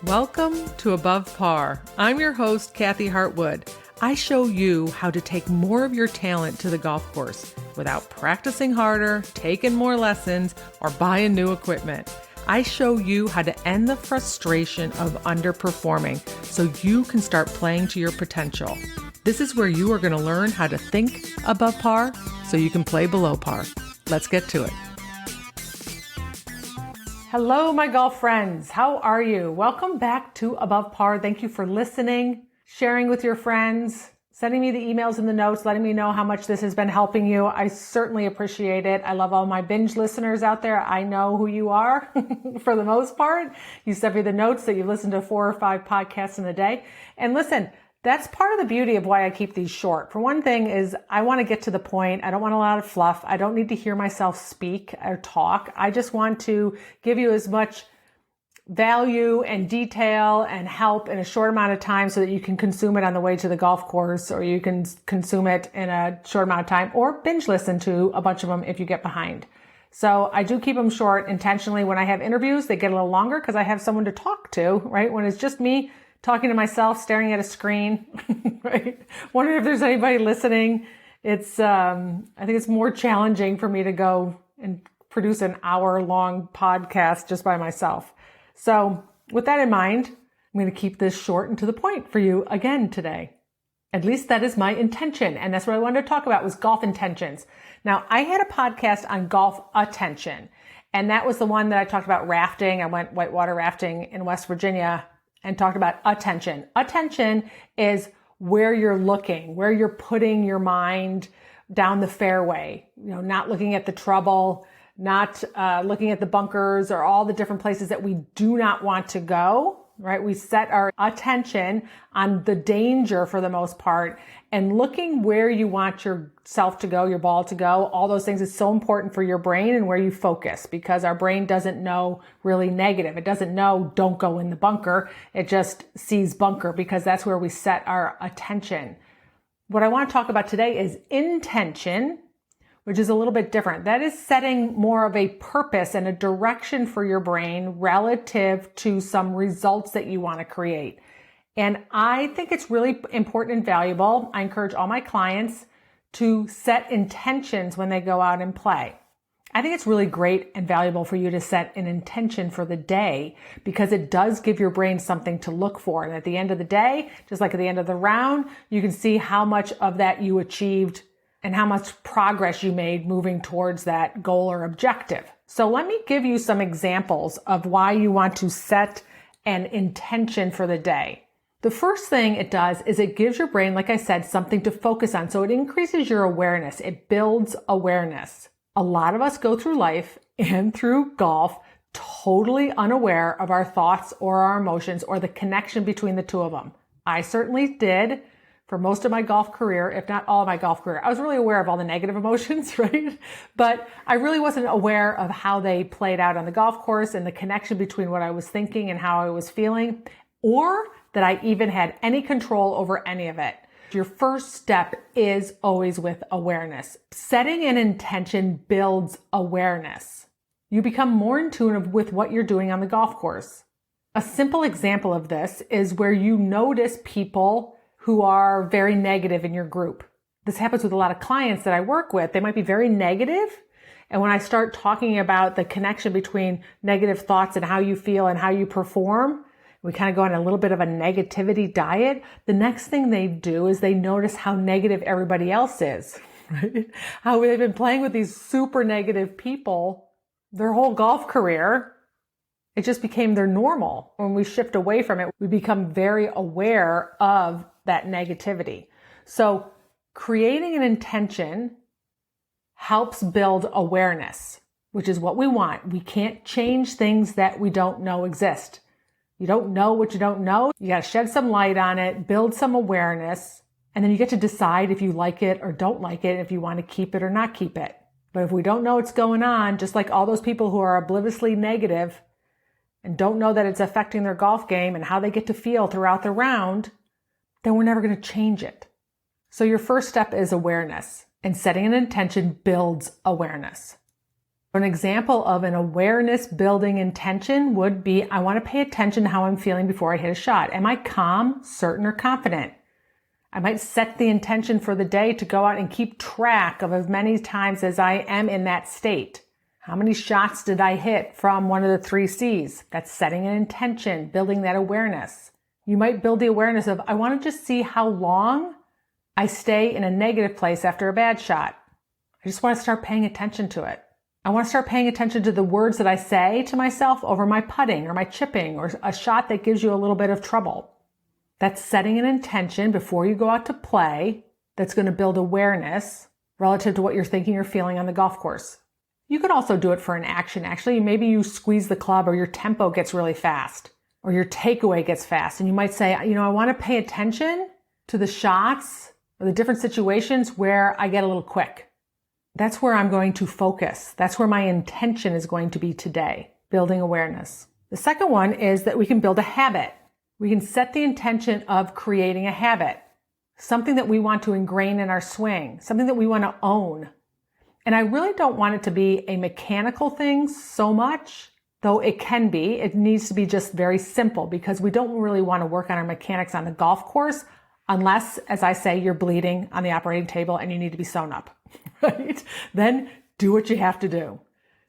Welcome to Above Par. I'm your host, Kathy Hartwood. I show you how to take more of your talent to the golf course without practicing harder, taking more lessons, or buying new equipment. I show you how to end the frustration of underperforming so you can start playing to your potential. This is where you are going to learn how to think above par so you can play below par. Let's get to it. Hello, my golf friends. How are you? Welcome back to Above Par. Thank you for listening, sharing with your friends, sending me the emails and the notes, letting me know how much this has been helping you. I certainly appreciate it. I love all my binge listeners out there. I know who you are for the most part. You send me the notes that you listen to 4 or 5 podcasts in a day. And listen, that's part of the beauty of why I keep these short. For one thing is I want to get to the point. I don't want a lot of fluff. I don't need to hear myself speak or talk. I just want to give you as much value and detail and help in a short amount of time so that you can consume it on the way to the golf course, or you can consume it in a short amount of time, or binge listen to a bunch of them if you get behind. So I do keep them short intentionally. When I have interviews, they get a little longer because I have someone to talk to, right? When it's just me talking to myself, staring at a screen, right? Wondering if there's anybody listening. It's, I think it's more challenging for me to go and produce an hour-long podcast just by myself. So with that in mind, I'm going to keep this short and to the point for you again today. At least that is my intention. And that's what I wanted to talk about was golf intentions. Now, I had a podcast on golf attention, and that was the one that I talked about rafting. I went whitewater rafting in West Virginia and talked about attention. Attention is where you're looking, where you're putting your mind down the fairway, not looking at the trouble, not looking at the bunkers or all the different places that we do not want to go, right? We set our attention on the danger for the most part, and looking where you want yourself to go, your ball to go, all those things is so important for your brain and where you focus, because our brain doesn't know really negative. It doesn't know don't go in the bunker. It just sees bunker because that's where we set our attention. What I want to talk about today is intention, which is a little bit different. That is setting more of a purpose and a direction for your brain relative to some results that you want to create. And I think it's really important and valuable. I encourage all my clients to set intentions when they go out and play. I think it's really great and valuable for you to set an intention for the day, because it does give your brain something to look for. And at the end of the day, just like at the end of the round, you can see how much of that you achieved and how much progress you made moving towards that goal or objective. So let me give you some examples of why you want to set an intention for the day. The first thing it does is it gives your brain, like I said, something to focus on. So it increases your awareness. It builds awareness. A lot of us go through life and through golf totally unaware of our thoughts or our emotions or the connection between the two of them. I certainly did. For most of my golf career, if not all of my golf career, I was really aware of all the negative emotions, right? But I really wasn't aware of how they played out on the golf course and the connection between what I was thinking and how I was feeling, or that I even had any control over any of it. Your first step is always with awareness. Setting an intention builds awareness. You become more in tune with what you're doing on the golf course. A simple example of this is where you notice people who are very negative in your group. This happens with a lot of clients that I work with. They might be very negative. And when I start talking about the connection between negative thoughts and how you feel and how you perform, we kind of go on a little bit of a negativity diet. The next thing they do is they notice how negative everybody else is, right? How they've been playing with these super negative people their whole golf career. It just became their normal. When we shift away from it, we become very aware of that negativity. So creating an intention helps build awareness, which is what we want. We can't change things that we don't know exist. You don't know what you don't know. You got to shed some light on it, build some awareness, and then you get to decide if you like it or don't like it, if you want to keep it or not keep it. But if we don't know what's going on, just like all those people who are obliviously negative and don't know that it's affecting their golf game and how they get to feel throughout the round, then we're never going to change it. So your first step is awareness, and setting an intention builds awareness. An example of an awareness building intention would be, I want to pay attention to how I'm feeling before I hit a shot. Am I calm, certain, or confident? I might set the intention for the day to go out and keep track of as many times as I am in that state. How many shots did I hit from one of the 3 C's? That's setting an intention, building that awareness. You might build the awareness of, I want to just see how long I stay in a negative place after a bad shot. I just want to start paying attention to it. I want to start paying attention to the words that I say to myself over my putting or my chipping or a shot that gives you a little bit of trouble. That's setting an intention before you go out to play that's going to build awareness relative to what you're thinking or feeling on the golf course. You could also do it for an action. Actually, maybe you squeeze the club or your tempo gets really fast or your takeaway gets fast. And you might say, I want to pay attention to the shots or the different situations where I get a little quick. That's where I'm going to focus. That's where my intention is going to be today, building awareness. The second one is that we can build a habit. We can set the intention of creating a habit, something that we want to ingrain in our swing, something that we want to own. And I really don't want it to be a mechanical thing so much, though it can be. It needs to be just very simple because we don't really want to work on our mechanics on the golf course unless, as I say, you're bleeding on the operating table and you need to be sewn up, right? Then do what you have to do.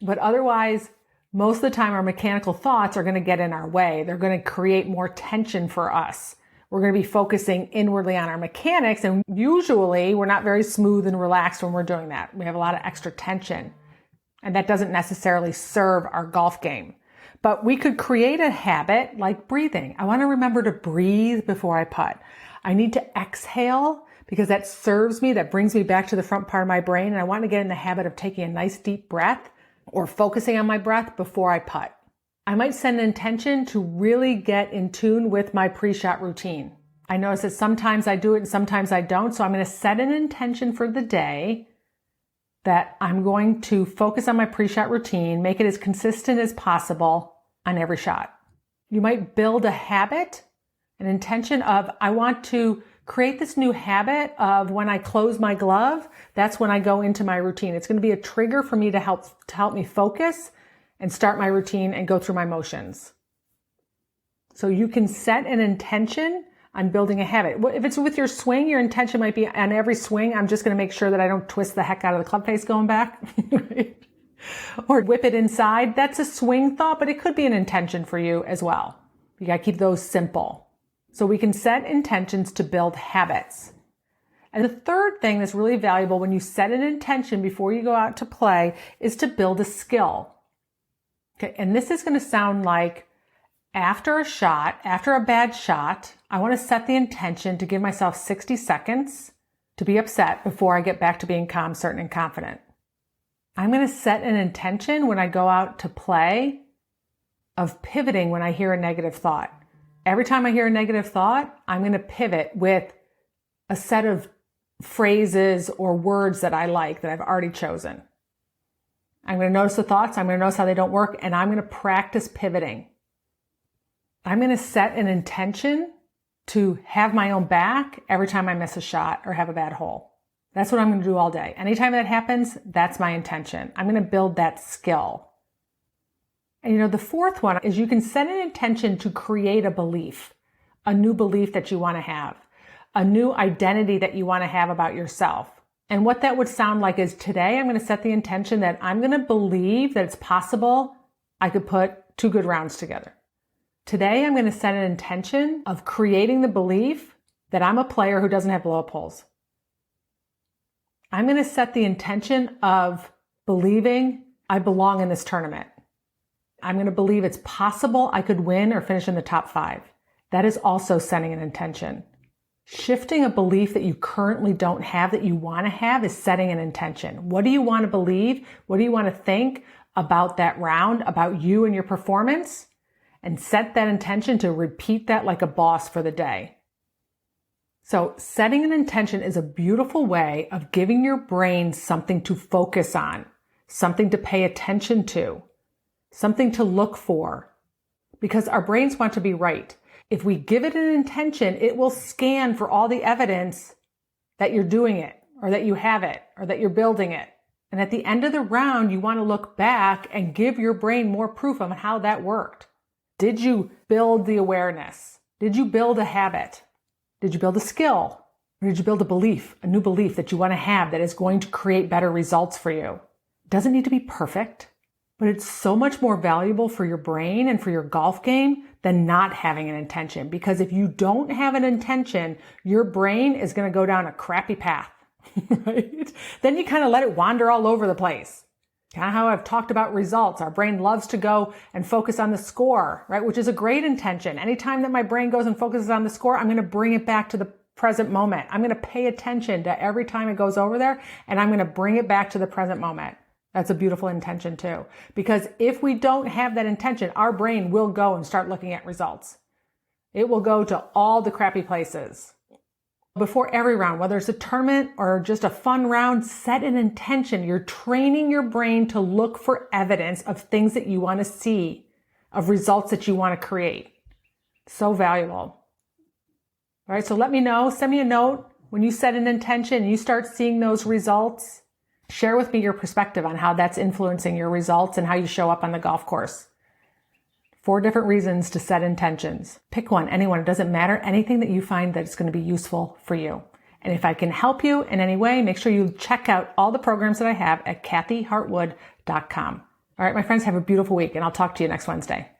But otherwise, most of the time our mechanical thoughts are going to get in our way. They're going to create more tension for us. We're going to be focusing inwardly on our mechanics, and usually we're not very smooth and relaxed when we're doing that. We have a lot of extra tension, and that doesn't necessarily serve our golf game. But we could create a habit like breathing. I want to remember to breathe before I putt. I need to exhale because that serves me, that brings me back to the front part of my brain, and I want to get in the habit of taking a nice deep breath or focusing on my breath before I putt. I might set an intention to really get in tune with my pre-shot routine. I notice that sometimes I do it and sometimes I don't, so I'm going to set an intention for the day that I'm going to focus on my pre-shot routine, make it as consistent as possible on every shot. You might build a habit, an intention of, I want to create this new habit of when I close my glove, that's when I go into my routine. It's going to be a trigger for me to help me focus and start my routine and go through my motions. So you can set an intention on building a habit. If it's with your swing, your intention might be on every swing, I'm just going to make sure that I don't twist the heck out of the club face going back. Right? Or whip it inside. That's a swing thought, but it could be an intention for you as well. You got to keep those simple. So we can set intentions to build habits. And the third thing that's really valuable when you set an intention before you go out to play is to build a skill. Okay, and this is going to sound like after a shot, after a bad shot, I want to set the intention to give myself 60 seconds to be upset before I get back to being calm, certain, and confident. I'm going to set an intention when I go out to play of pivoting when I hear a negative thought. Every time I hear a negative thought, I'm going to pivot with a set of phrases or words that I like that I've already chosen. I'm going to notice the thoughts. I'm going to notice how they don't work, and I'm going to practice pivoting. I'm going to set an intention to have my own back every time I miss a shot or have a bad hole. That's what I'm going to do all day. Anytime that happens, that's my intention. I'm going to build that skill. And the fourth one is you can set an intention to create a belief, a new belief that you want to have, a new identity that you want to have about yourself. And what that would sound like is today I'm going to set the intention that I'm going to believe that it's possible I could put 2 good rounds together. Today I'm going to set an intention of creating the belief that I'm a player who doesn't have blow-up holes. I'm going to set the intention of believing I belong in this tournament. I'm going to believe it's possible I could win or finish in the top 5. That is also setting an intention. Shifting a belief that you currently don't have that you want to have is setting an intention. What do you want to believe? What do you want to think about that round, about you and your performance? And set that intention to repeat that like a boss for the day. So setting an intention is a beautiful way of giving your brain something to focus on, something to pay attention to, something to look for, because our brains want to be right. If we give it an intention, it will scan for all the evidence that you're doing it, or that you have it, or that you're building it. And at the end of the round, you want to look back and give your brain more proof on how that worked. Did you build the awareness? Did you build a habit? Did you build a skill? Or did you build a belief, a new belief that you want to have that is going to create better results for you? It doesn't need to be perfect, but it's so much more valuable for your brain and for your golf game than not having an intention. Because if you don't have an intention, your brain is going to go down a crappy path, right? Then you kind of let it wander all over the place. Kind of how I've talked about results. Our brain loves to go and focus on the score, right? Which is a great intention. Anytime that my brain goes and focuses on the score, I'm going to bring it back to the present moment. I'm going to pay attention to every time it goes over there, and I'm going to bring it back to the present moment. That's a beautiful intention too. Because if we don't have that intention, our brain will go and start looking at results. It will go to all the crappy places. Before every round, whether it's a tournament or just a fun round, set an intention. You're training your brain to look for evidence of things that you want to see, of results that you want to create. So valuable. All right, so let me know. Send me a note when you set an intention and you start seeing those results. Share with me your perspective on how that's influencing your results and how you show up on the golf course. 4 different reasons to set intentions. Pick one, anyone. It doesn't matter. Anything that you find that is going to be useful for you. And if I can help you in any way, make sure you check out all the programs that I have at kathyhartwood.com. All right, my friends, have a beautiful week, and I'll talk to you next Wednesday.